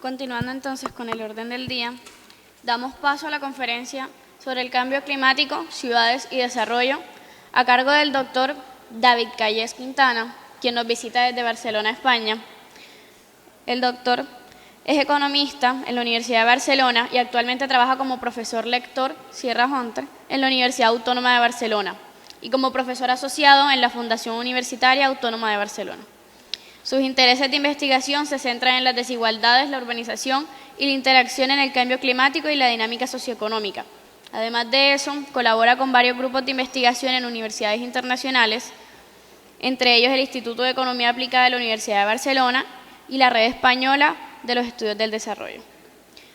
Continuando entonces con el orden del día, damos paso a la conferencia sobre el cambio climático, ciudades y desarrollo, a cargo del doctor David Calles Quintana, quien nos visita desde Barcelona, España. El doctor es economista en la Universidad de Barcelona y actualmente trabaja como profesor lector Sierra Hunter en la Universidad Autónoma de Barcelona y como profesor asociado en la Fundación Universitaria Autónoma de Barcelona. Sus intereses de investigación se centran en las desigualdades, la urbanización y la interacción en el cambio climático y la dinámica socioeconómica. Además de eso, colabora con varios grupos de investigación en universidades internacionales, entre ellos el Instituto de Economía Aplicada de la Universidad de Barcelona y la Red Española de los Estudios del Desarrollo.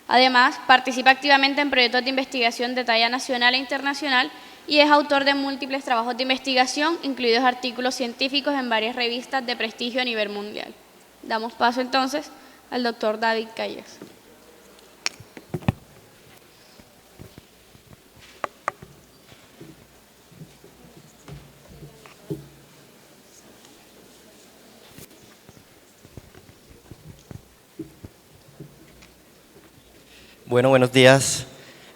Además, participa activamente en proyectos de investigación de talla nacional e internacional y es autor de múltiples trabajos de investigación, incluidos artículos científicos en varias revistas de prestigio a nivel mundial. Damos paso entonces al doctor David Calles. Bueno, buenos días.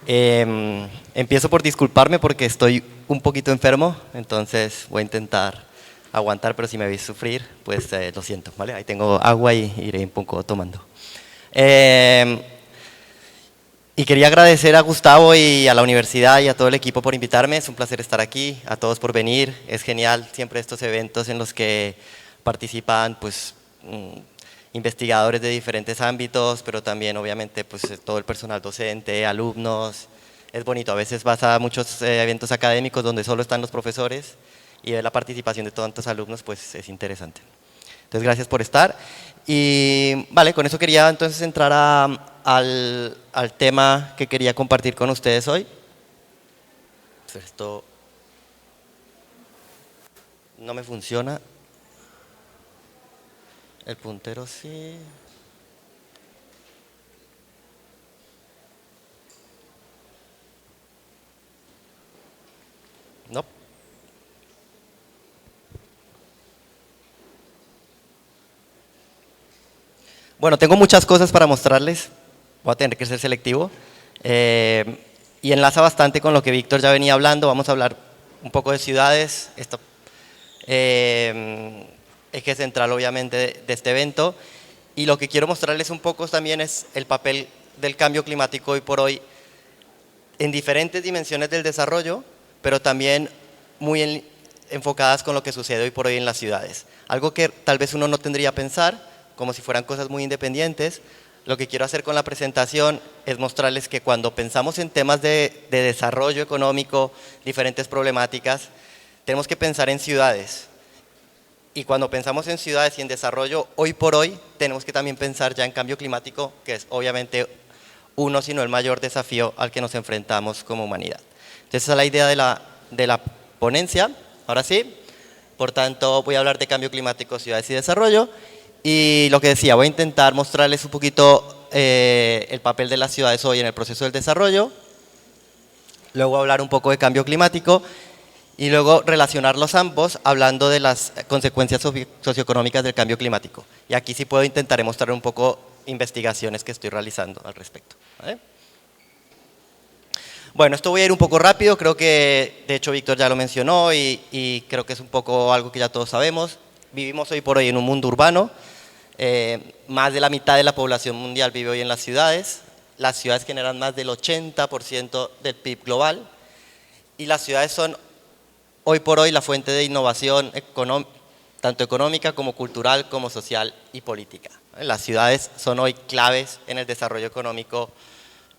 Empiezo por disculparme porque estoy un poquito enfermo, entonces voy a intentar aguantar, pero si me veis sufrir, pues lo siento, ¿vale? Ahí tengo agua y iré un poco tomando. Y quería agradecer a Gustavo y a la universidad y a todo el equipo por invitarme, es un placer estar aquí, a todos por venir, es genial siempre estos eventos en los que participan pues investigadores de diferentes ámbitos, pero también obviamente pues todo el personal docente, alumnos. Es bonito, a veces vas a muchos eventos académicos donde solo están los profesores y ver la participación de tantos alumnos pues es interesante. Entonces gracias por estar y vale, con eso quería entonces entrar al tema que quería compartir con ustedes hoy. Esto no me funciona. El puntero sí. No. Bueno, tengo muchas cosas para mostrarles. Voy a tener que ser selectivo. Y enlaza bastante con lo que Víctor ya venía hablando. Vamos a hablar un poco de ciudades. Esto, eje central obviamente de este evento. Y lo que quiero mostrarles un poco también es el papel del cambio climático hoy por hoy en diferentes dimensiones del desarrollo, pero también muy enfocadas con lo que sucede hoy por hoy en las ciudades. Algo que tal vez uno no tendría a pensar, como si fueran cosas muy independientes. Lo que quiero hacer con la presentación es mostrarles que cuando pensamos en temas de desarrollo económico, diferentes problemáticas, tenemos que pensar en ciudades. Y cuando pensamos en ciudades y en desarrollo, hoy por hoy, tenemos que también pensar ya en cambio climático, que es obviamente uno, sino el mayor desafío al que nos enfrentamos como humanidad. Entonces, esa es la idea de la ponencia. Ahora sí, por tanto, voy a hablar de cambio climático, ciudades y desarrollo. Y lo que decía, voy a intentar mostrarles un poquito el papel de las ciudades hoy en el proceso del desarrollo. Luego voy a hablar un poco de cambio climático. Y luego relacionarlos ambos hablando de las consecuencias socioeconómicas del cambio climático. Y aquí sí puedo intentar mostrar un poco investigaciones que estoy realizando al respecto. ¿Vale? Bueno, esto voy a ir un poco rápido, creo que de hecho Víctor ya lo mencionó y creo que es un poco algo que ya todos sabemos. Vivimos hoy por hoy en un mundo urbano, más de la mitad de la población mundial vive hoy en las ciudades generan más del 80% del PIB global y las ciudades son hoy por hoy la fuente de innovación tanto económica como cultural, como social y política. Las ciudades son hoy claves en el desarrollo económico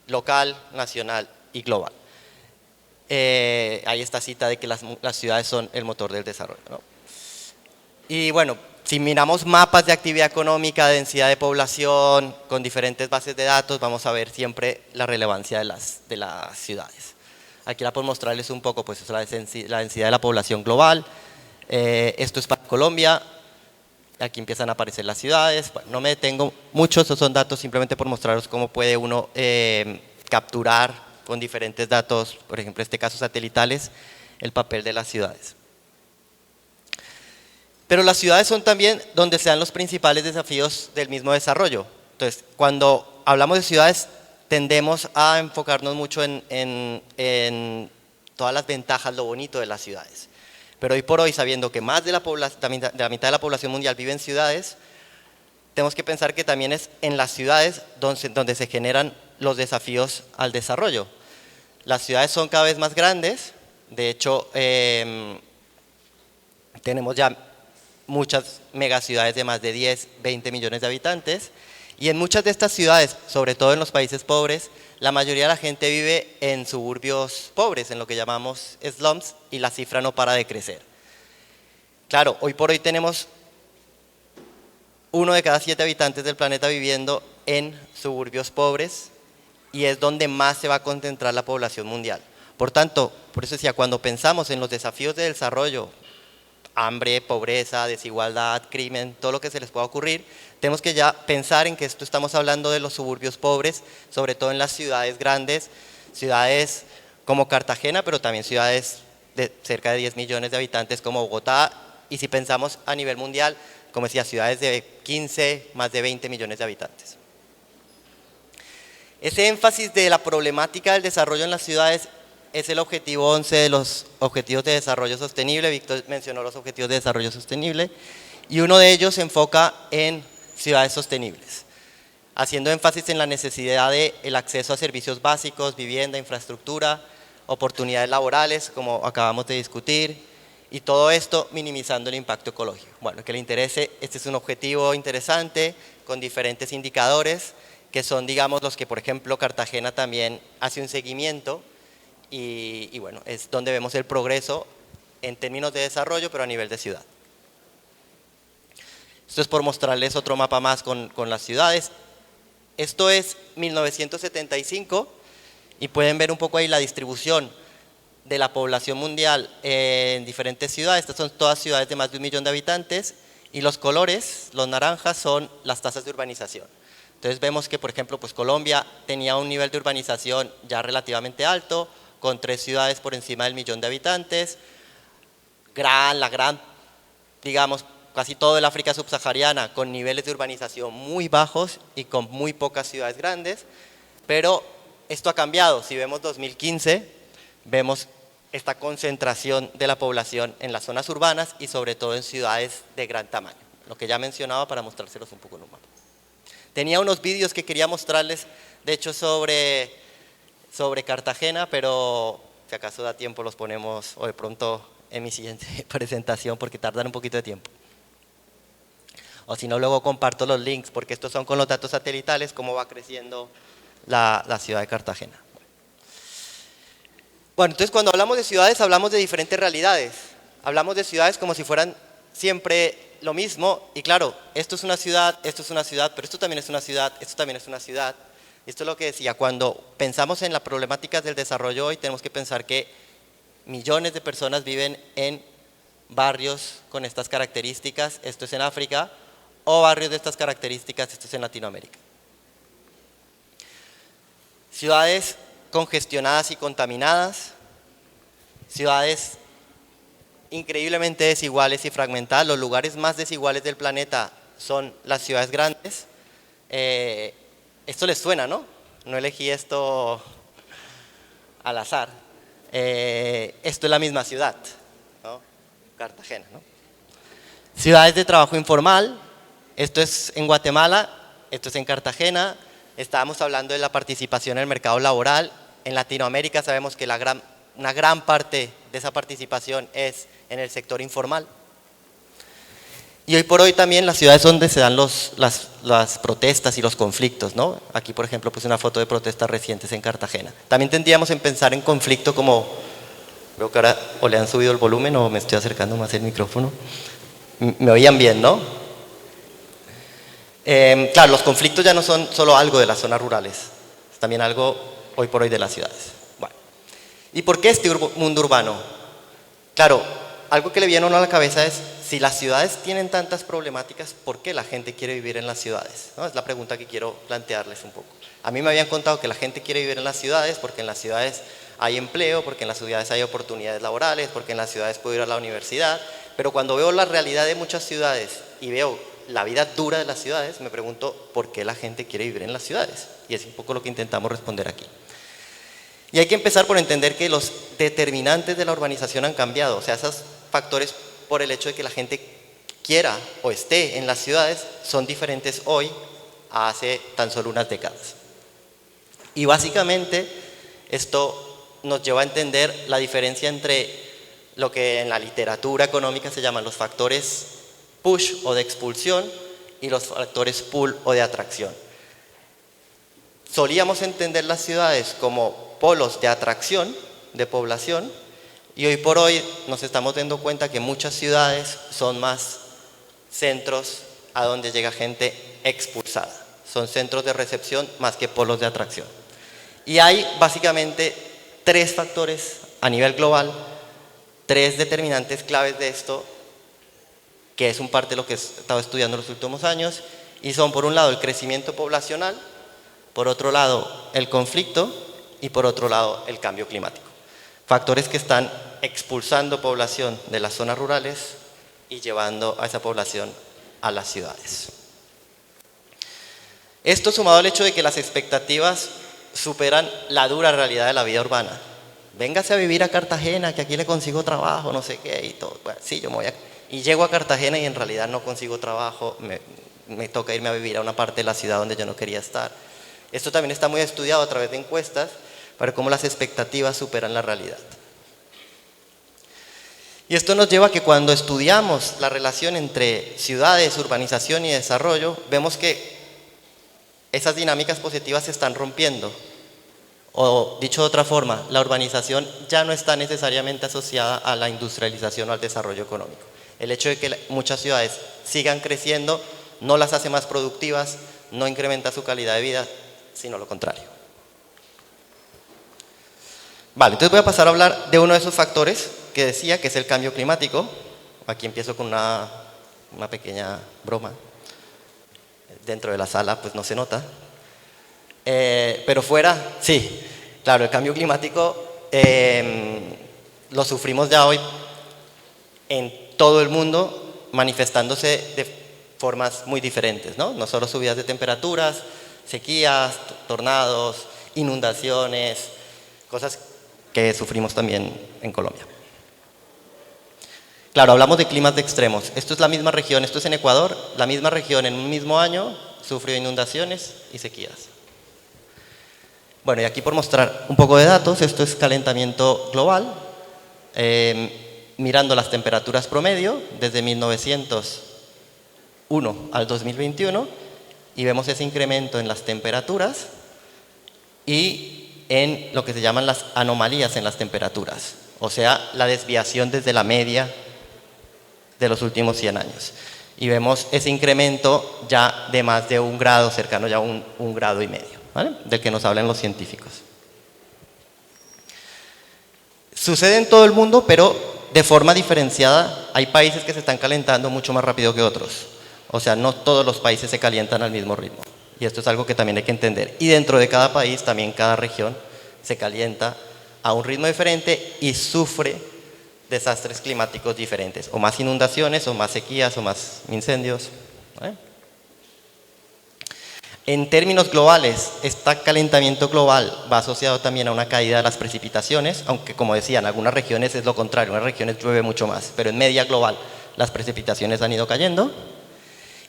local, nacional y global. Hay esta cita de que las ciudades son el motor del desarrollo, ¿no? Y bueno, si miramos mapas de actividad económica, de densidad de población, con diferentes bases de datos, vamos a ver siempre la relevancia de las ciudades. Aquí la puedo mostrarles un poco, pues, la densidad de la población global. Esto es para Colombia. Aquí empiezan a aparecer las ciudades. Bueno, no me detengo mucho, estos son datos simplemente por mostraros cómo puede uno capturar con diferentes datos, por ejemplo, en este caso satelitales, el papel de las ciudades. Pero las ciudades son también donde se dan los principales desafíos del mismo desarrollo. Entonces, cuando hablamos de ciudades, tendemos a enfocarnos mucho en todas las ventajas, lo bonito de las ciudades. Pero hoy por hoy, sabiendo que más de la mitad de la población mundial vive en ciudades, tenemos que pensar que también es en las ciudades donde se generan los desafíos al desarrollo. Las ciudades son cada vez más grandes, de hecho, tenemos ya muchas megaciudades de más de 10, 20 millones de habitantes, y en muchas de estas ciudades, sobre todo en los países pobres, la mayoría de la gente vive en suburbios pobres, en lo que llamamos slums, y la cifra no para de crecer. Claro, hoy por hoy tenemos 1 de cada 7 habitantes del planeta viviendo en suburbios pobres, y es donde más se va a concentrar la población mundial. Por tanto, por eso decía, cuando pensamos en los desafíos de desarrollo, hambre, pobreza, desigualdad, crimen, todo lo que se les pueda ocurrir, tenemos que ya pensar en que esto estamos hablando de los suburbios pobres, sobre todo en las ciudades grandes, ciudades como Cartagena, pero también ciudades de cerca de 10 millones de habitantes como Bogotá, y si pensamos a nivel mundial, como decía, ciudades de 15, más de 20 millones de habitantes. Ese énfasis de la problemática del desarrollo en las ciudades es el objetivo 11 de los Objetivos de Desarrollo Sostenible. Víctor mencionó los Objetivos de Desarrollo Sostenible, y uno de ellos se enfoca en ciudades sostenibles, haciendo énfasis en la necesidad del acceso a servicios básicos, vivienda, infraestructura, oportunidades laborales, como acabamos de discutir, y todo esto minimizando el impacto ecológico. Bueno, que le interese, este es un objetivo interesante, con diferentes indicadores, que son, digamos, los que, por ejemplo, Cartagena también hace un seguimiento, y bueno, es donde vemos el progreso en términos de desarrollo, pero a nivel de ciudad. Esto es por mostrarles otro mapa más con las ciudades. Esto es 1975, y pueden ver un poco ahí la distribución de la población mundial en diferentes ciudades. Estas son todas ciudades de más de 1 millón de habitantes, y los colores, los naranjas, son las tasas de urbanización. Entonces vemos que, por ejemplo, pues Colombia tenía un nivel de urbanización ya relativamente alto, con 3 ciudades por encima del 1 millón de habitantes, digamos, casi todo el África subsahariana con niveles de urbanización muy bajos y con muy pocas ciudades grandes, pero esto ha cambiado. Si vemos 2015, vemos esta concentración de la población en las zonas urbanas y sobre todo en ciudades de gran tamaño, lo que ya mencionaba para mostrárselos un poco en un mapa. Tenía unos vídeos que quería mostrarles, de hecho, sobre Cartagena, pero si acaso da tiempo los ponemos o de pronto en mi siguiente presentación, porque tardan un poquito de tiempo. O si no, luego comparto los links, porque estos son con los datos satelitales, cómo va creciendo la ciudad de Cartagena. Bueno, entonces cuando hablamos de ciudades, hablamos de diferentes realidades. Hablamos de ciudades como si fueran siempre lo mismo, y claro, esto es una ciudad, pero esto también es una ciudad, esto también es una ciudad. Esto es lo que decía, cuando pensamos en las problemáticas del desarrollo hoy, tenemos que pensar que millones de personas viven en barrios con estas características, esto es en África, o barrios de estas características, esto es en Latinoamérica. Ciudades congestionadas y contaminadas, ciudades increíblemente desiguales y fragmentadas. Los lugares más desiguales del planeta son las ciudades grandes. Esto les suena, ¿no? No elegí esto al azar. Esto es la misma ciudad, ¿no? Cartagena, ¿no? Ciudades de trabajo informal, esto es en Guatemala, esto es en Cartagena. Estábamos hablando de la participación en el mercado laboral. En Latinoamérica sabemos que una gran parte de esa participación es en el sector informal. Y hoy por hoy también las ciudades donde se dan las protestas y los conflictos, ¿no? Aquí, por ejemplo, puse una foto de protestas recientes en Cartagena. También tendríamos en pensar en conflicto como, veo que ahora o le han subido el volumen o me estoy acercando más el micrófono. Me oían bien, ¿no? Claro, los conflictos ya no son solo algo de las zonas rurales, es también algo hoy por hoy de las ciudades. Bueno, ¿y por qué este mundo urbano? Claro, algo que le viene a uno a la cabeza es, si las ciudades tienen tantas problemáticas, ¿por qué la gente quiere vivir en las ciudades? ¿No? Es la pregunta que quiero plantearles un poco. A mí me habían contado que la gente quiere vivir en las ciudades porque en las ciudades hay empleo, porque en las ciudades hay oportunidades laborales, porque en las ciudades puedo ir a la universidad, pero cuando veo la realidad de muchas ciudades y veo la vida dura de las ciudades, me pregunto por qué la gente quiere vivir en las ciudades. Y es un poco lo que intentamos responder aquí. Y hay que empezar por entender que los determinantes de la urbanización han cambiado. O sea, esos factores por el hecho de que la gente quiera o esté en las ciudades son diferentes hoy a hace tan solo unas décadas. Y básicamente esto nos lleva a entender la diferencia entre lo que en la literatura económica se llaman los factores push o de expulsión y los factores pull o de atracción. Solíamos entender las ciudades como polos de atracción de población y hoy por hoy nos estamos dando cuenta que muchas ciudades son más centros a donde llega gente expulsada. Son centros de recepción más que polos de atracción. Y hay básicamente tres factores a nivel global, tres determinantes claves de esto, que es un parte de lo que he estado estudiando en los últimos años, y son por un lado el crecimiento poblacional, por otro lado el conflicto y por otro lado el cambio climático. Factores que están expulsando población de las zonas rurales y llevando a esa población a las ciudades. Esto sumado al hecho de que las expectativas superan la dura realidad de la vida urbana. Véngase a vivir a Cartagena, que aquí le consigo trabajo, no sé qué, y todo. Bueno, sí, yo me voy a... Y llego a Cartagena y en realidad no consigo trabajo, me toca irme a vivir a una parte de la ciudad donde yo no quería estar. Esto también está muy estudiado a través de encuestas para cómo las expectativas superan la realidad. Y esto nos lleva a que cuando estudiamos la relación entre ciudades, urbanización y desarrollo, vemos que esas dinámicas positivas se están rompiendo. O dicho de otra forma, la urbanización ya no está necesariamente asociada a la industrialización o al desarrollo económico. El hecho de que muchas ciudades sigan creciendo no las hace más productivas, no incrementa su calidad de vida, sino lo contrario. Vale, entonces voy a pasar a hablar de uno de esos factores que decía, que es el cambio climático. Aquí empiezo con una pequeña broma. Dentro de la sala, pues no se nota. Pero fuera, sí, claro, el cambio climático lo sufrimos ya hoy en todo el mundo, manifestándose de formas muy diferentes, ¿no? No solo subidas de temperaturas, sequías, tornados, inundaciones, cosas que sufrimos también en Colombia. Claro, hablamos de climas de extremos. Esto es la misma región, esto es en Ecuador, la misma región en un mismo año sufrió inundaciones y sequías. Bueno, y aquí por mostrar un poco de datos, esto es calentamiento global, mirando las temperaturas promedio desde 1901 al 2021, y vemos ese incremento en las temperaturas y en lo que se llaman las anomalías en las temperaturas, o sea, la desviación desde la media de los últimos 100 años. Y vemos ese incremento ya de más de 1 grado, cercano ya a un grado y medio, ¿vale? Del que nos hablan los científicos. Sucede en todo el mundo, pero de forma diferenciada. Hay países que se están calentando mucho más rápido que otros. O sea, no todos los países se calientan al mismo ritmo. Y esto es algo que también hay que entender. Y dentro de cada país, también cada región se calienta a un ritmo diferente y sufre desastres climáticos diferentes, o más inundaciones, o más sequías, o más incendios, ¿vale? En términos globales, este calentamiento global va asociado también a una caída de las precipitaciones, aunque como decía, en algunas regiones es lo contrario, en unas regiones llueve mucho más, pero en media global las precipitaciones han ido cayendo.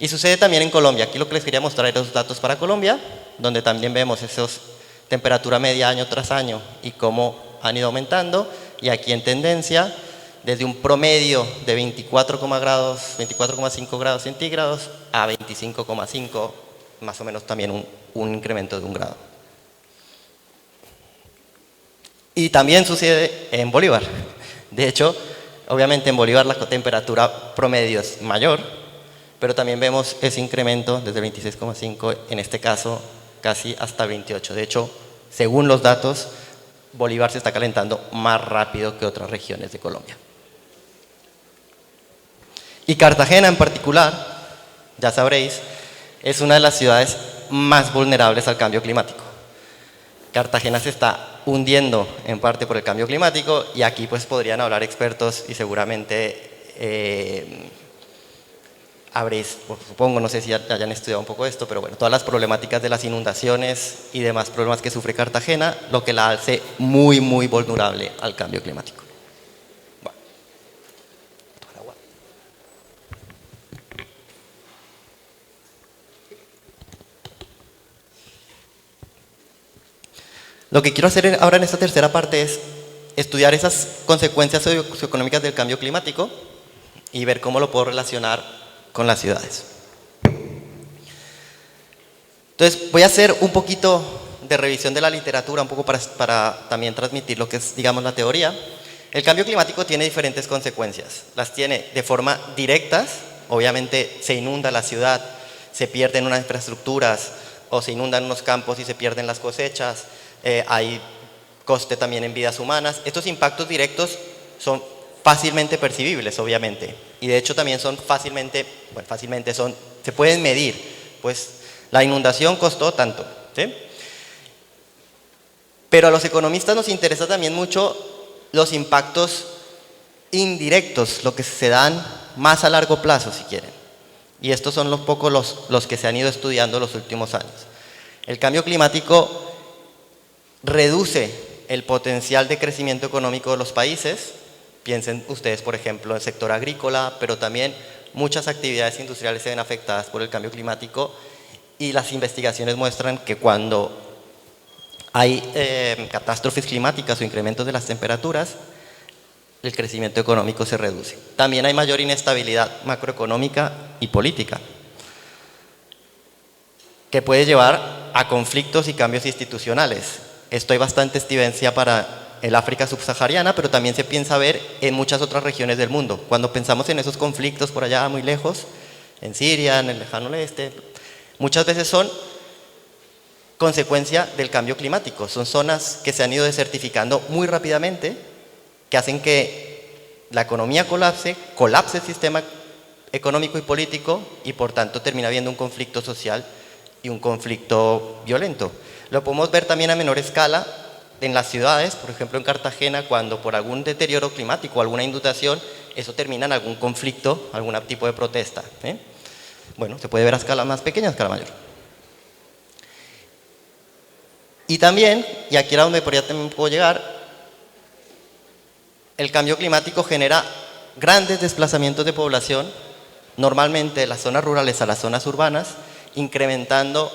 Y sucede también en Colombia. Aquí lo que les quería mostrar eran los datos para Colombia, donde también vemos esos temperatura media año tras año y cómo han ido aumentando, y aquí en tendencia, desde un promedio de 24,5 grados centígrados a 25,5, más o menos también un incremento de 1 grado. Y también sucede en Bolívar. De hecho, obviamente en Bolívar la temperatura promedio es mayor, pero también vemos ese incremento desde 26,5, en este caso casi hasta 28. De hecho, según los datos, Bolívar se está calentando más rápido que otras regiones de Colombia. Y Cartagena en particular, ya sabréis, es una de las ciudades más vulnerables al cambio climático. Cartagena se está hundiendo en parte por el cambio climático, y aquí pues podrían hablar expertos y seguramente habréis, o supongo, no sé si hayan estudiado un poco esto, pero bueno, todas las problemáticas de las inundaciones y demás problemas que sufre Cartagena, lo que la hace muy, muy vulnerable al cambio climático. Bueno. Lo que quiero hacer ahora en esta tercera parte es estudiar esas consecuencias socioeconómicas del cambio climático y ver cómo lo puedo relacionar con las ciudades. Entonces, voy a hacer un poquito de revisión de la literatura, un poco para también transmitir lo que es, digamos, la teoría. El cambio climático tiene diferentes consecuencias. Las tiene de forma directas, obviamente se inunda la ciudad, se pierden unas infraestructuras o se inundan unos campos y se pierden las cosechas, hay coste también en vidas humanas. Estos impactos directos son fácilmente percibibles, obviamente, y de hecho también son se pueden medir, pues la inundación costó tanto, ¿sí? Pero a los economistas nos interesa también mucho los impactos indirectos, lo que se dan más a largo plazo, si quieren. Y estos son los que se han ido estudiando los últimos años. El cambio climático reduce el potencial de crecimiento económico de los países. Piensen ustedes, por ejemplo, en el sector agrícola, pero también muchas actividades industriales se ven afectadas por el cambio climático, y las investigaciones muestran que cuando hay catástrofes climáticas o incrementos de las temperaturas, el crecimiento económico se reduce. También hay mayor inestabilidad macroeconómica y política, que puede llevar a conflictos y cambios institucionales. Esto hay bastante evidencia para el África subsahariana, pero también se piensa ver en muchas otras regiones del mundo. Cuando pensamos en esos conflictos por allá muy lejos, en Siria, en el lejano oeste, muchas veces son consecuencia del cambio climático. Son zonas que se han ido desertificando muy rápidamente, que hacen que la economía colapse el sistema económico y político, y por tanto termina habiendo un conflicto social y un conflicto violento. Lo podemos ver también a menor escala en las ciudades, por ejemplo en Cartagena, cuando por algún deterioro climático, alguna inundación, eso termina en algún conflicto, algún tipo de protesta. Bueno, se puede ver a escala más pequeña, a escala mayor. Y también, y aquí era donde también puedo llegar, el cambio climático genera grandes desplazamientos de población, normalmente de las zonas rurales a las zonas urbanas, incrementando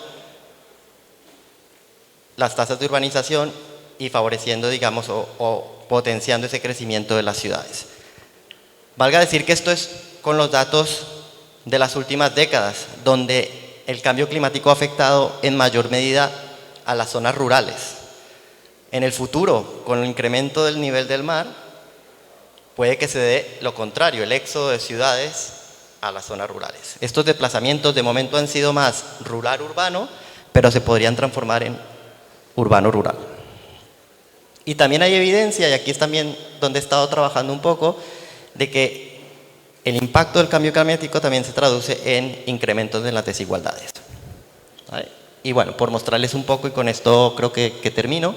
las tasas de urbanización y favoreciendo, digamos, o potenciando ese crecimiento de las ciudades. Valga decir que esto es con los datos de las últimas décadas, donde el cambio climático ha afectado en mayor medida a las zonas rurales. En el futuro, con el incremento del nivel del mar, puede que se dé lo contrario, el éxodo de ciudades a las zonas rurales. Estos desplazamientos de momento han sido más rural-urbano, pero se podrían transformar en urbano-rural. Y también hay evidencia, y aquí es también donde he estado trabajando un poco, de que el impacto del cambio climático también se traduce en incrementos de las desigualdades. ¿Vale? Y bueno, por mostrarles un poco, y con esto creo que termino,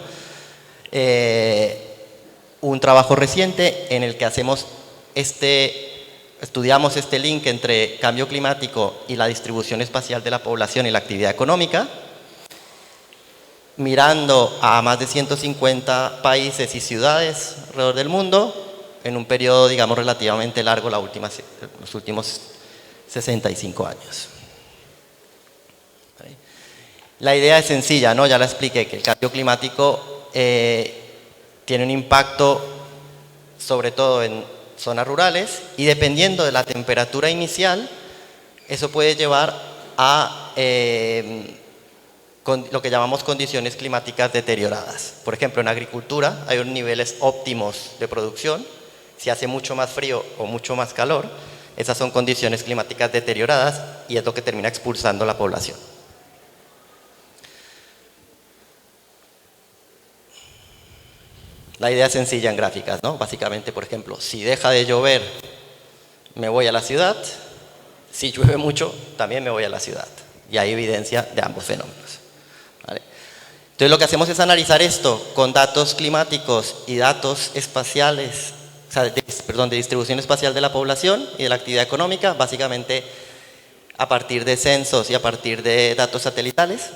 un trabajo reciente en el que estudiamos este link entre cambio climático y la distribución espacial de la población y la actividad económica, mirando a más de 150 países y ciudades alrededor del mundo en un periodo, digamos, relativamente largo, los últimos 65 años. La idea es sencilla, ¿no? Ya la expliqué, que el cambio climático tiene un impacto sobre todo en zonas rurales, y dependiendo de la temperatura inicial, eso puede llevar a lo que llamamos condiciones climáticas deterioradas. Por ejemplo, en agricultura hay unos niveles óptimos de producción. Si hace mucho más frío o mucho más calor, esas son condiciones climáticas deterioradas, y es lo que termina expulsando la población. La idea es sencilla en gráficas, ¿no? Básicamente, por ejemplo, si deja de llover, me voy a la ciudad. Si llueve mucho, también me voy a la ciudad. Y hay evidencia de ambos fenómenos. ¿Vale? Entonces, lo que hacemos es analizar esto con datos climáticos y datos espaciales, de distribución espacial de la población y de la actividad económica. Básicamente, a partir de censos y a partir de datos satelitales.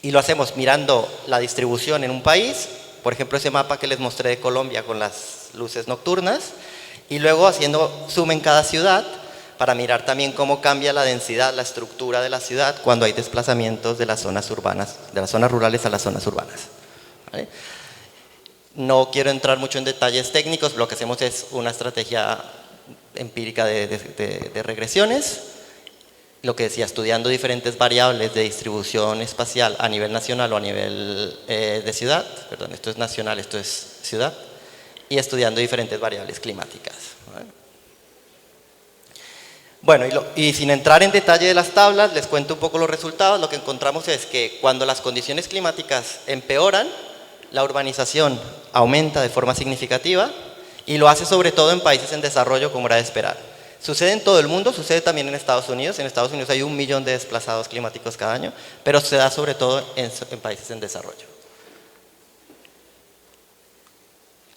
Y lo hacemos mirando la distribución en un país, por ejemplo ese mapa que les mostré de Colombia con las luces nocturnas, y luego haciendo zoom en cada ciudad para mirar también cómo cambia la densidad, la estructura de la ciudad cuando hay desplazamientos de las zonas urbanas, de las zonas rurales a las zonas urbanas. ¿Vale? No quiero entrar mucho en detalles técnicos, lo que hacemos es una estrategia empírica de regresiones, lo que decía, estudiando diferentes variables de distribución espacial a nivel nacional o a nivel de ciudad, perdón, esto es nacional, esto es ciudad, y estudiando diferentes variables climáticas. ¿Vale? Bueno, y sin entrar en detalle de las tablas, les cuento un poco los resultados. Lo que encontramos es que cuando las condiciones climáticas empeoran, la urbanización aumenta de forma significativa y lo hace sobre todo en países en desarrollo, como era de esperar. Sucede en todo el mundo, sucede también en Estados Unidos. En Estados Unidos hay 1 millón de desplazados climáticos cada año, pero se da sobre todo en países en desarrollo.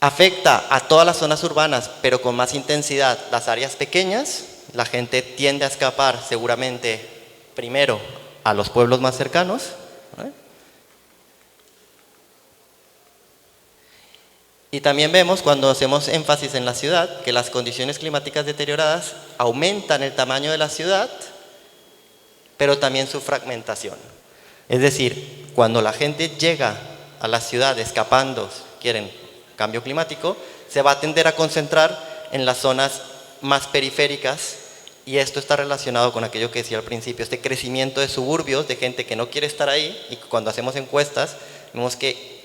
Afecta a todas las zonas urbanas, pero con más intensidad las áreas pequeñas. La gente tiende a escapar seguramente primero a los pueblos más cercanos. ¿Vale? Y también vemos cuando hacemos énfasis en la ciudad que las condiciones climáticas deterioradas aumentan el tamaño de la ciudad, pero también su fragmentación. Es decir, cuando la gente llega a la ciudad escapando, quieren cambio climático, se va a tender a concentrar en las zonas más periféricas, y esto está relacionado con aquello que decía al principio, este crecimiento de suburbios, de gente que no quiere estar ahí, y cuando hacemos encuestas vemos que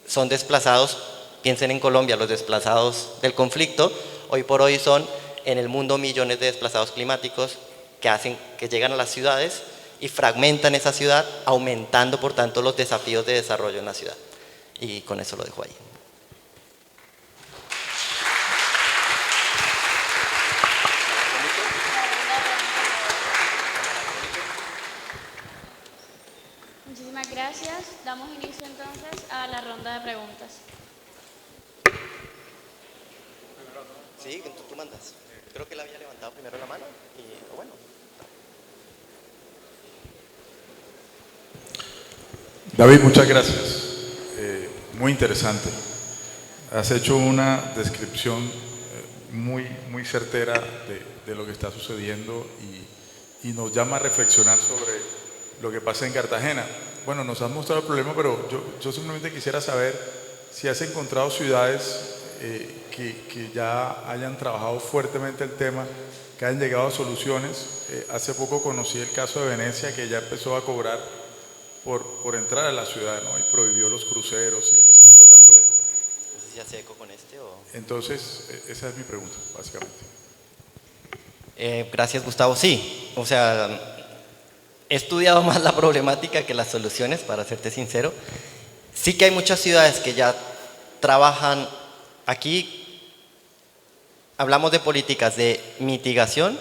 son desplazados. Piensen en Colombia, los desplazados del conflicto, hoy por hoy son en el mundo millones de desplazados climáticos que llegan a las ciudades y fragmentan esa ciudad, aumentando por tanto los desafíos de desarrollo en la ciudad. Y con eso lo dejo ahí. Muchísimas gracias. Damos inicio entonces a la ronda de preguntas. Sí, tú mandas. Creo que él había levantado primero la mano y bueno. David, muchas gracias. Muy interesante. Has hecho una descripción muy certera de lo que está sucediendo y nos llama a reflexionar sobre lo que pasa en Cartagena. Bueno, nos has mostrado el problema, pero yo simplemente quisiera saber si has encontrado ciudades que ya hayan trabajado fuertemente el tema, que hayan llegado a soluciones. Hace poco conocí el caso de Venecia, que ya empezó a cobrar por entrar a la ciudad, ¿no? Y prohibió los cruceros y está tratando de... No sé si hace eco con este o... Entonces, esa es mi pregunta, básicamente. Gracias, Gustavo. Sí, o sea, he estudiado más la problemática que las soluciones, para serte sincero. Sí que hay muchas ciudades que ya trabajan. Aquí hablamos de políticas de mitigación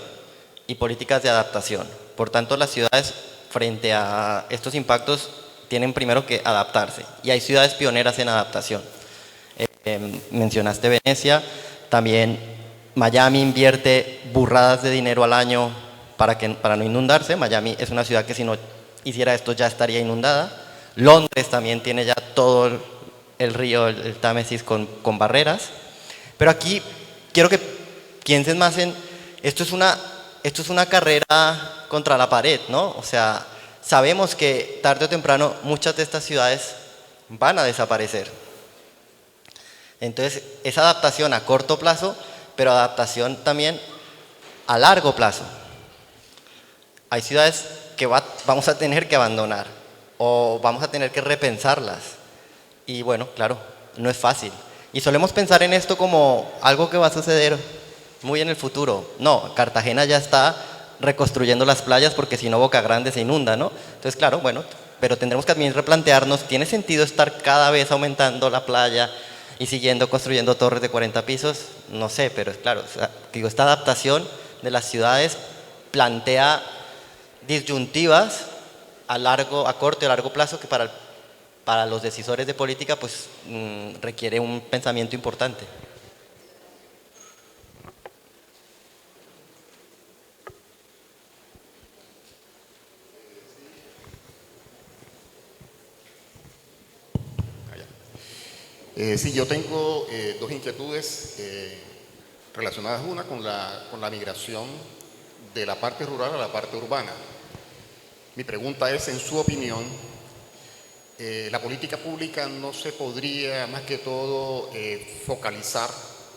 y políticas de adaptación. Por tanto, las ciudades frente a estos impactos tienen primero que adaptarse. Y hay ciudades pioneras en adaptación. Mencionaste Venecia, también Miami invierte burradas de dinero al año para no inundarse. Miami es una ciudad que si no hiciera esto ya estaría inundada. Londres también tiene ya todo el río, el Támesis con barreras. Pero aquí quiero que piensen más en, esto es una carrera contra la pared, ¿no? O sea, sabemos que tarde o temprano muchas de estas ciudades van a desaparecer. Entonces, es adaptación a corto plazo, pero adaptación también a largo plazo. Hay ciudades que vamos a tener que abandonar o vamos a tener que repensarlas. Y bueno, claro, no es fácil. Y solemos pensar en esto como algo que va a suceder muy en el futuro. No, Cartagena ya está reconstruyendo las playas porque si no Boca Grande se inunda, ¿no? Entonces, claro, bueno, pero tendremos que también replantearnos, ¿tiene sentido estar cada vez aumentando la playa y siguiendo construyendo torres de 40 pisos? No sé, pero es claro, o sea, digo, esta adaptación de las ciudades plantea disyuntivas a corto y a largo plazo que para los decisores de política pues requiere un pensamiento importante. Sí, yo tengo dos inquietudes relacionadas, una con la migración de la parte rural a la parte urbana. Mi pregunta es, en su opinión, la política pública no se podría más que todo focalizar,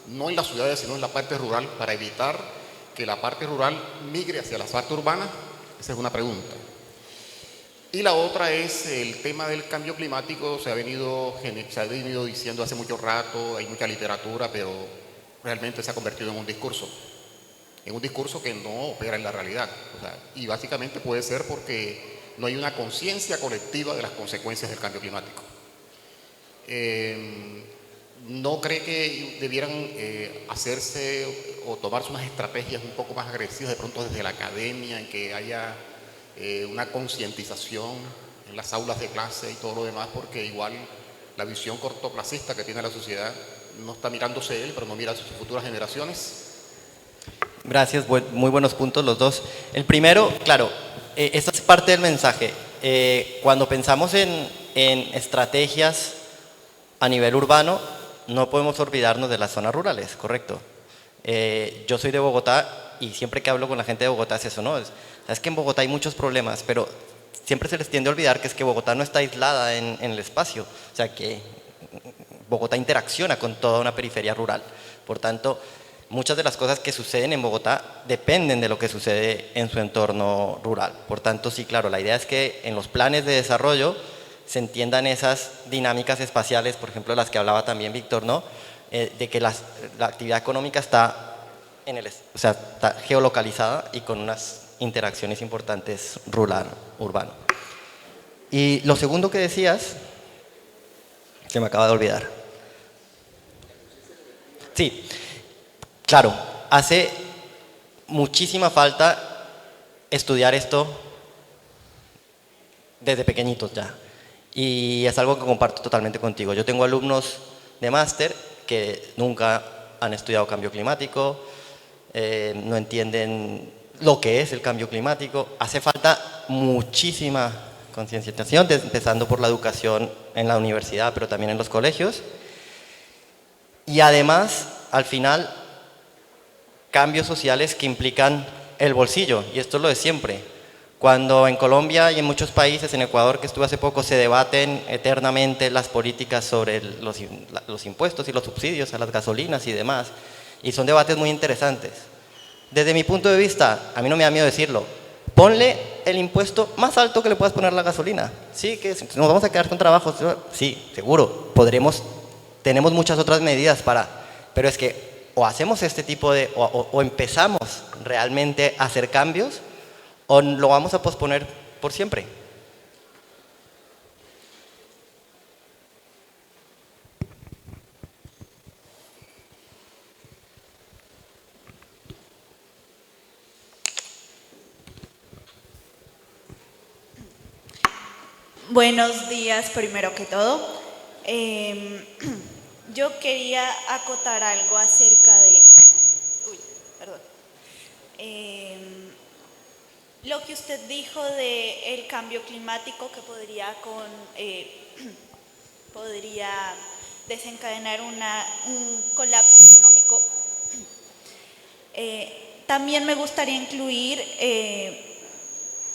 no en las ciudades, sino en la parte rural, para evitar que la parte rural migre hacia la parte urbana. Esa es una pregunta. Y la otra es el tema del cambio climático. Se ha venido diciendo hace mucho rato, hay mucha literatura, pero realmente se ha convertido en un discurso que no opera en la realidad. O sea, y básicamente puede ser porque no hay una conciencia colectiva de las consecuencias del cambio climático. ¿No cree que debieran hacerse o tomarse unas estrategias un poco más agresivas de pronto desde la academia, en que haya una concientización en las aulas de clase y todo lo demás? Porque igual la visión cortoplacista que tiene la sociedad no está mirándose él, pero no mira a sus futuras generaciones. Gracias, muy buenos puntos los dos. El primero, claro, esta es parte del mensaje. Cuando pensamos en estrategias a nivel urbano, no podemos olvidarnos de las zonas rurales, correcto. Yo soy de Bogotá y siempre que hablo con la gente de Bogotá es eso, ¿no? Es que en Bogotá hay muchos problemas, pero siempre se les tiende a olvidar que es que Bogotá no está aislada en el espacio, o sea que Bogotá interacciona con toda una periferia rural. Por tanto, muchas de las cosas que suceden en Bogotá dependen de lo que sucede en su entorno rural. Por tanto, sí, claro, la idea es que en los planes de desarrollo se entiendan esas dinámicas espaciales, por ejemplo, las que hablaba también Víctor, ¿no? De que la actividad económica está está geolocalizada y con unas interacciones importantes rural-urbano. Y lo segundo que decías, se me acaba de olvidar. Sí, claro, hace muchísima falta estudiar esto desde pequeñitos ya. Y es algo que comparto totalmente contigo. Yo tengo alumnos de máster que nunca han estudiado cambio climático, no entienden lo que es el cambio climático. Hace falta muchísima concienciación, empezando por la educación en la universidad, pero también en los colegios. Y además, al final, cambios sociales que implican el bolsillo, y esto es lo de siempre. Cuando en Colombia y en muchos países, en Ecuador que estuve hace poco, se debaten eternamente las políticas sobre los impuestos y los subsidios a las gasolinas y demás, y son debates muy interesantes. Desde mi punto de vista, a mí no me da miedo decirlo, ponle el impuesto más alto que le puedas poner a la gasolina. Sí, que nos vamos a quedar con trabajo. Sí, seguro, tenemos muchas otras medidas pero es que o hacemos este tipo o empezamos realmente a hacer cambios, o lo vamos a posponer por siempre. Buenos días, primero que todo. Yo quería acotar algo acerca de... Uy, perdón. Lo que usted dijo del cambio climático que podría desencadenar un colapso económico. También me gustaría incluir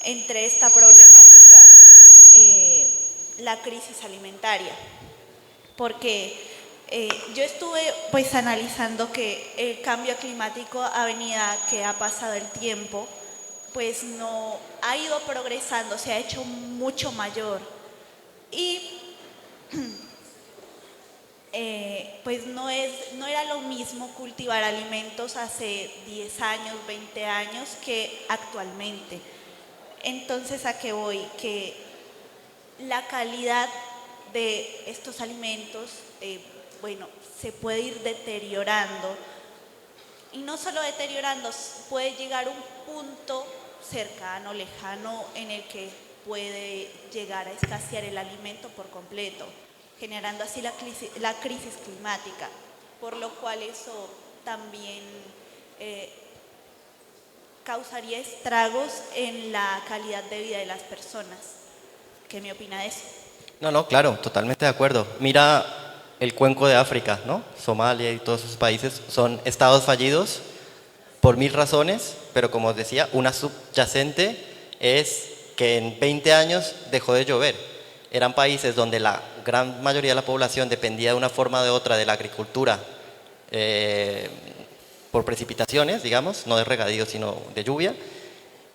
entre esta problemática la crisis alimentaria, porque yo estuve pues analizando que el cambio climático a medida que ha pasado el tiempo pues no ha ido progresando, se ha hecho mucho mayor y pues no era lo mismo cultivar alimentos hace 10 años, 20 años que actualmente. Entonces, ¿a qué voy? Que la calidad de estos alimentos, se puede ir deteriorando. Y no solo deteriorando, puede llegar a un punto cercano, lejano, en el que puede llegar a escasear el alimento por completo, generando así la crisis climática, por lo cual eso también causaría estragos en la calidad de vida de las personas. ¿Qué me opina de eso? No, claro, totalmente de acuerdo. Mira, el cuenco de África, ¿no? Somalia y todos esos países son estados fallidos por 1000 razones, pero como os decía, una subyacente es que en 20 años dejó de llover. Eran países donde la gran mayoría de la población dependía de una forma o de otra de la agricultura por precipitaciones, digamos, no de regadío, sino de lluvia.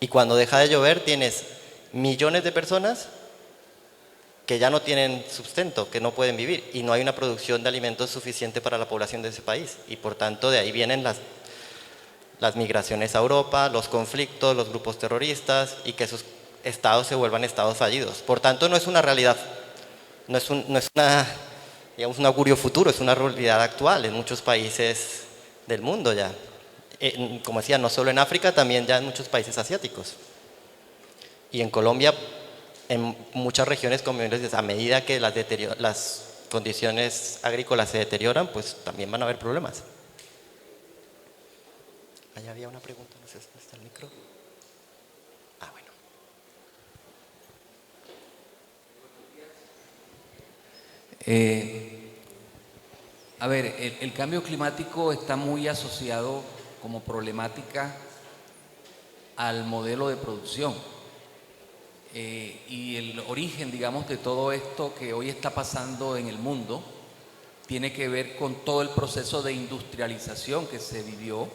Y cuando deja de llover tienes millones de personas que ya no tienen sustento, que no pueden vivir, y no hay una producción de alimentos suficiente para la población de ese país. Y por tanto de ahí vienen las migraciones a Europa, los conflictos, los grupos terroristas, y que esos estados se vuelvan estados fallidos. Por tanto, no es una realidad, no es digamos, un augurio futuro, es una realidad actual en muchos países del mundo ya. Como decía, no solo en África, también ya en muchos países asiáticos. Y en Colombia, en muchas regiones, como les decía, a medida que las condiciones agrícolas se deterioran, pues también van a haber problemas. Allá había una pregunta, no sé si está el micro. Ah, bueno. A ver, el cambio climático está muy asociado como problemática al modelo de producción. Y el origen, digamos, de todo esto que hoy está pasando en el mundo tiene que ver con todo el proceso de industrialización que se vivió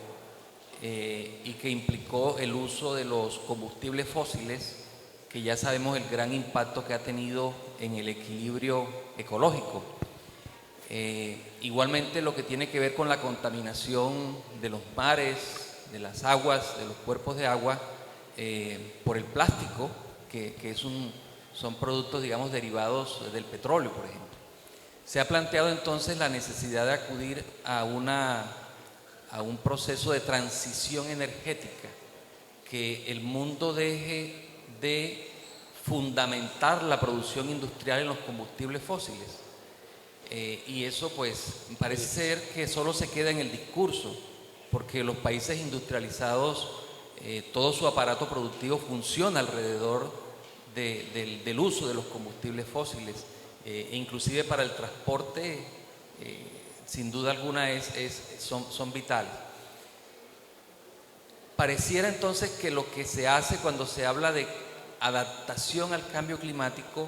y que implicó el uso de los combustibles fósiles, que ya sabemos el gran impacto que ha tenido en el equilibrio ecológico. Igualmente lo que tiene que ver con la contaminación de los mares, de las aguas, de los cuerpos de agua, por el plástico, que son productos, digamos, derivados del petróleo, por ejemplo. Se ha planteado entonces la necesidad de acudir a un proceso de transición energética, que el mundo deje de fundamentar la producción industrial en los combustibles fósiles. Y eso pues parece ser que solo se queda en el discurso, porque los países industrializados, todo su aparato productivo funciona alrededor del uso de los combustibles fósiles, e inclusive para el transporte, sin duda alguna son vitales. Pareciera entonces que lo que se hace cuando se habla de adaptación al cambio climático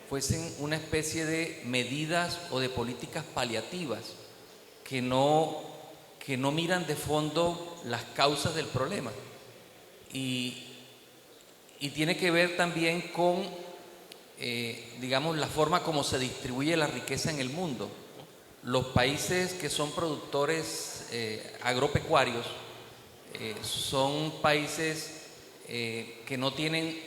fuesen una especie de medidas o de políticas paliativas que no miran de fondo las causas del problema. Y tiene que ver también con, digamos, la forma como se distribuye la riqueza en el mundo. Los países que son productores agropecuarios son países que no tienen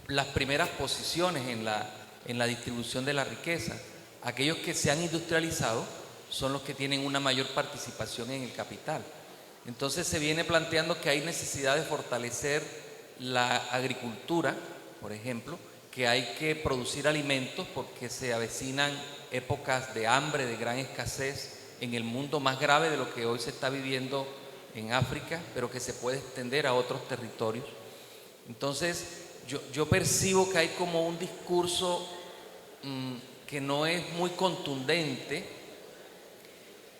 las primeras posiciones en la distribución de la riqueza. Aquellos que se han industrializado son los que tienen una mayor participación en el capital. Entonces se viene planteando que hay necesidad de fortalecer la agricultura, por ejemplo, que hay que producir alimentos porque se avecinan épocas de hambre, de gran escasez en el mundo, más grave de lo que hoy se está viviendo en África, pero que se puede extender a otros territorios. Entonces yo percibo que hay como un discurso que no es muy contundente,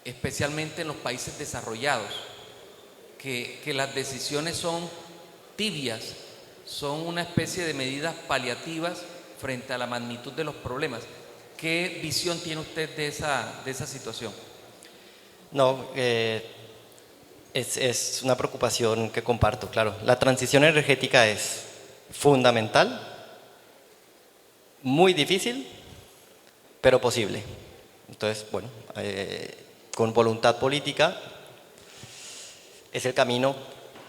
especialmente en los países desarrollados, que las decisiones son tibias, son una especie de medidas paliativas frente a la magnitud de los problemas. ¿Qué visión tiene usted de esa situación? No, es una preocupación que comparto, claro. La transición energética es fundamental, muy difícil, pero posible. Entonces, bueno, con voluntad política es el camino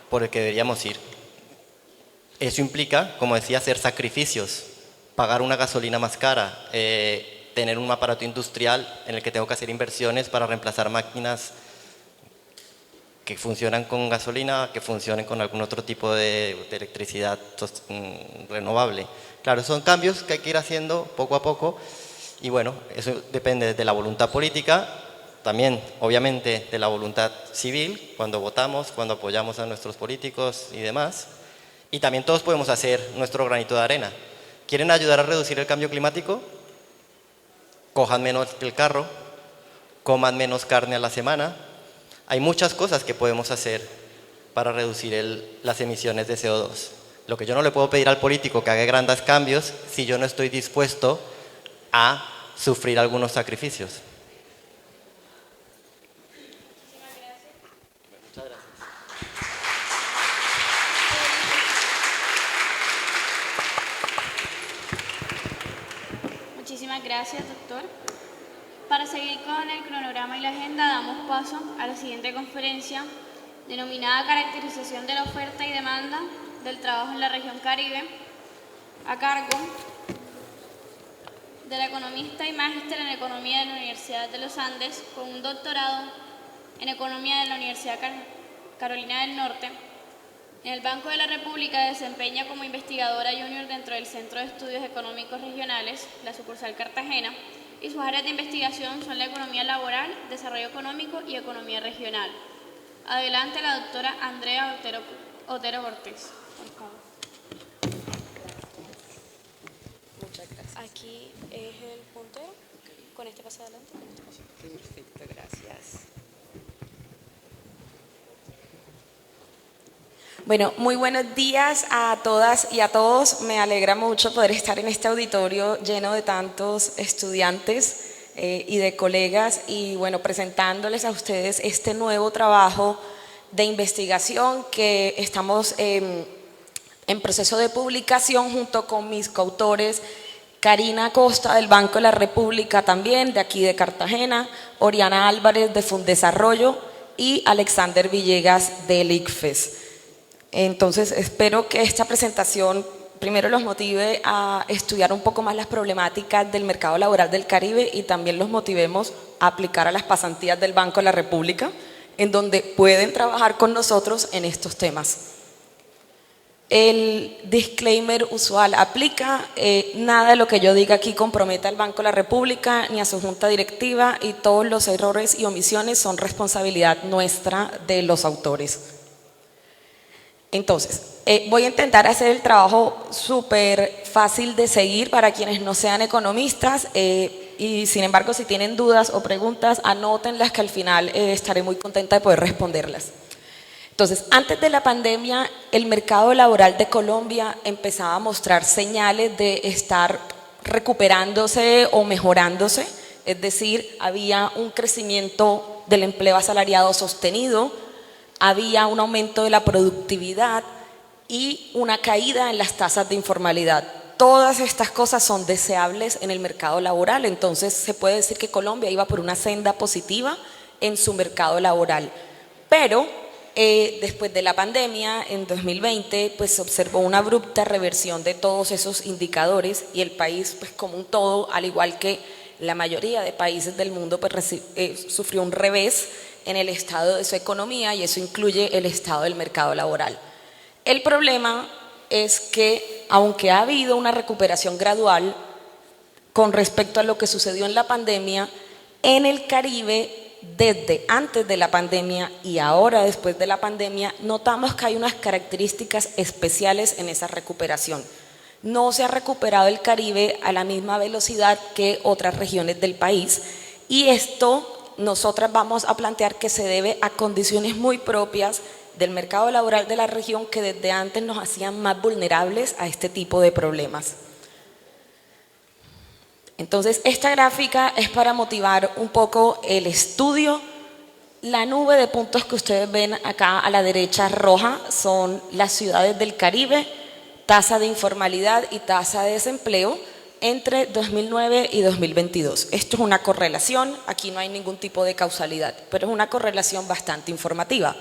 por el que deberíamos ir. Eso implica, como decía, hacer sacrificios, pagar una gasolina más cara, tener un aparato industrial en el que tengo que hacer inversiones para reemplazar máquinas que funcionan con gasolina, que funcionen con algún otro tipo de electricidad renovable. Claro, son cambios que hay que ir haciendo poco a poco y bueno, eso depende de la voluntad política, también obviamente de la voluntad civil, cuando votamos, cuando apoyamos a nuestros políticos y demás. Y también todos podemos hacer nuestro granito de arena. ¿Quieren ayudar a reducir el cambio climático? Cojan menos el carro, coman menos carne a la semana. Hay muchas cosas que podemos hacer para reducir las emisiones de CO2. Lo que yo no le puedo pedir al político que haga grandes cambios si yo no estoy dispuesto a sufrir algunos sacrificios. Muchísimas gracias, doctor. Para seguir con el cronograma y la agenda, damos paso a la siguiente conferencia, denominada Caracterización de la oferta y demanda del trabajo en la región Caribe, a cargo de la economista y magíster en Economía de la Universidad de los Andes, con un doctorado en Economía de la Universidad Carolina del Norte. En el Banco de la República desempeña como investigadora junior dentro del Centro de Estudios Económicos Regionales, la sucursal Cartagena, y sus áreas de investigación son la economía laboral, desarrollo económico y economía regional. Adelante la doctora Andrea Otero Cortés. Muchas gracias. Aquí es el puntero. Con este pasa adelante. Perfecto, gracias. Bueno, muy buenos días a todas y a todos. Me alegra mucho poder estar en este auditorio lleno de tantos estudiantes y de colegas y bueno, presentándoles a ustedes este nuevo trabajo de investigación que estamos en proceso de publicación junto con mis coautores Karina Costa del Banco de la República también, de aquí de Cartagena, Oriana Álvarez de Fundesarrollo y Alexander Villegas del ICFES. Entonces espero que esta presentación primero los motive a estudiar un poco más las problemáticas del mercado laboral del Caribe y también los motivemos a aplicar a las pasantías del Banco de la República, en donde pueden trabajar con nosotros en estos temas. El disclaimer usual aplica, nada de lo que yo diga aquí compromete al Banco de la República ni a su junta directiva y todos los errores y omisiones son responsabilidad nuestra de los autores. Entonces, voy a intentar hacer el trabajo súper fácil de seguir para quienes no sean economistas y sin embargo si tienen dudas o preguntas, anótenlas que al final estaré muy contenta de poder responderlas. Entonces, antes de la pandemia, el mercado laboral de Colombia empezaba a mostrar señales de estar recuperándose o mejorándose, es decir, había un crecimiento del empleo asalariado sostenido, había un aumento de la productividad y una caída en las tasas de informalidad. Todas estas cosas son deseables en el mercado laboral, entonces se puede decir que Colombia iba por una senda positiva en su mercado laboral. Pero después de la pandemia, en 2020, pues se observó una abrupta reversión de todos esos indicadores y el país, pues como un todo, al igual que la mayoría de países del mundo, pues sufrió un revés en el estado de su economía y eso incluye el estado del mercado laboral. El problema es que, aunque ha habido una recuperación gradual con respecto a lo que sucedió en la pandemia, en el Caribe, desde antes de la pandemia y ahora después de la pandemia, notamos que hay unas características especiales en esa recuperación. No se ha recuperado el Caribe a la misma velocidad que otras regiones del país y esto nosotras vamos a plantear que se debe a condiciones muy propias del mercado laboral de la región que desde antes nos hacían más vulnerables a este tipo de problemas. Entonces, esta gráfica es para motivar un poco el estudio. La nube de puntos que ustedes ven acá a la derecha roja son las ciudades del Caribe, tasa de informalidad y tasa de desempleo entre 2009 y 2022. Esto es una correlación, aquí no hay ningún tipo de causalidad, pero es una correlación bastante informativa.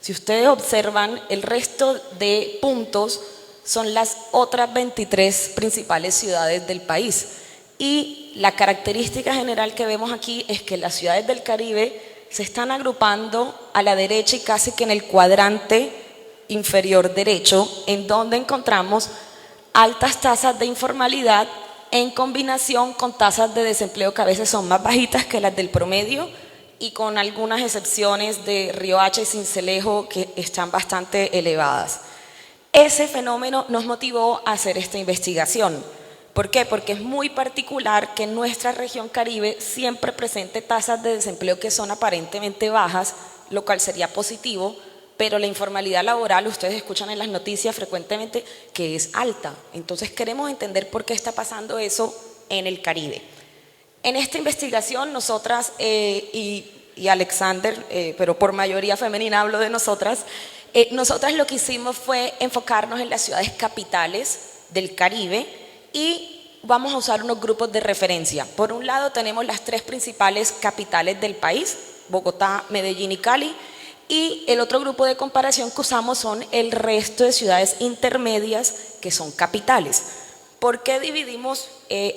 Si ustedes observan, el resto de puntos son las otras 23 principales ciudades del país. Y la característica general que vemos aquí es que las ciudades del Caribe se están agrupando a la derecha y casi que en el cuadrante inferior derecho, en donde encontramos altas tasas de informalidad en combinación con tasas de desempleo que a veces son más bajitas que las del promedio y con algunas excepciones de Riohacha y Sincelejo que están bastante elevadas. Ese fenómeno nos motivó a hacer esta investigación. ¿Por qué? Porque es muy particular que nuestra región Caribe siempre presente tasas de desempleo que son aparentemente bajas, lo cual sería positivo, pero la informalidad laboral, ustedes escuchan en las noticias frecuentemente que es alta. Entonces queremos entender por qué está pasando eso en el Caribe. En esta investigación nosotras y Alexander, pero por mayoría femenina hablo de nosotras, nosotras lo que hicimos fue enfocarnos en las ciudades capitales del Caribe y vamos a usar unos grupos de referencia. Por un lado tenemos las 3 principales capitales del país, Bogotá, Medellín y Cali, y el otro grupo de comparación que usamos son el resto de ciudades intermedias que son capitales. ¿Por qué dividimos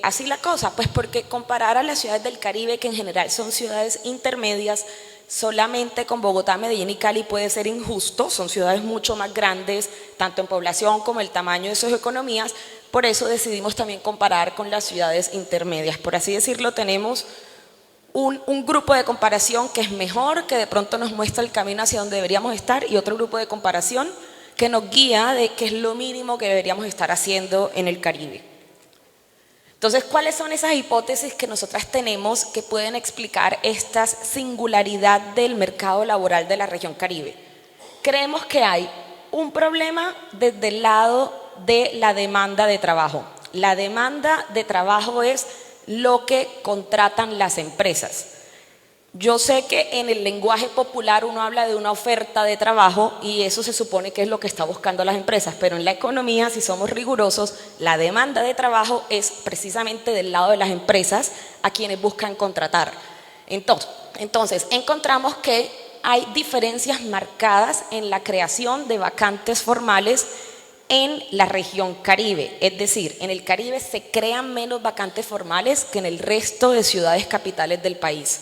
así la cosa? Pues porque comparar a las ciudades del Caribe, que en general son ciudades intermedias, solamente con Bogotá, Medellín y Cali puede ser injusto, son ciudades mucho más grandes, tanto en población como el tamaño de sus economías, por eso decidimos también comparar con las ciudades intermedias. Por así decirlo, tenemos un grupo de comparación que es mejor, que de pronto nos muestra el camino hacia donde deberíamos estar, y otro grupo de comparación que nos guía de qué es lo mínimo que deberíamos estar haciendo en el Caribe. Entonces, ¿cuáles son esas hipótesis que nosotras tenemos que pueden explicar esta singularidad del mercado laboral de la región Caribe? Creemos que hay un problema desde el lado de la demanda de trabajo. La demanda de trabajo es lo que contratan las empresas. Yo sé que en el lenguaje popular uno habla de una oferta de trabajo y eso se supone que es lo que está buscando las empresas, pero en la economía, si somos rigurosos, la demanda de trabajo es precisamente del lado de las empresas a quienes buscan contratar. Entonces encontramos que hay diferencias marcadas en la creación de vacantes formales en la región Caribe, es decir, en el Caribe se crean menos vacantes formales que en el resto de ciudades capitales del país.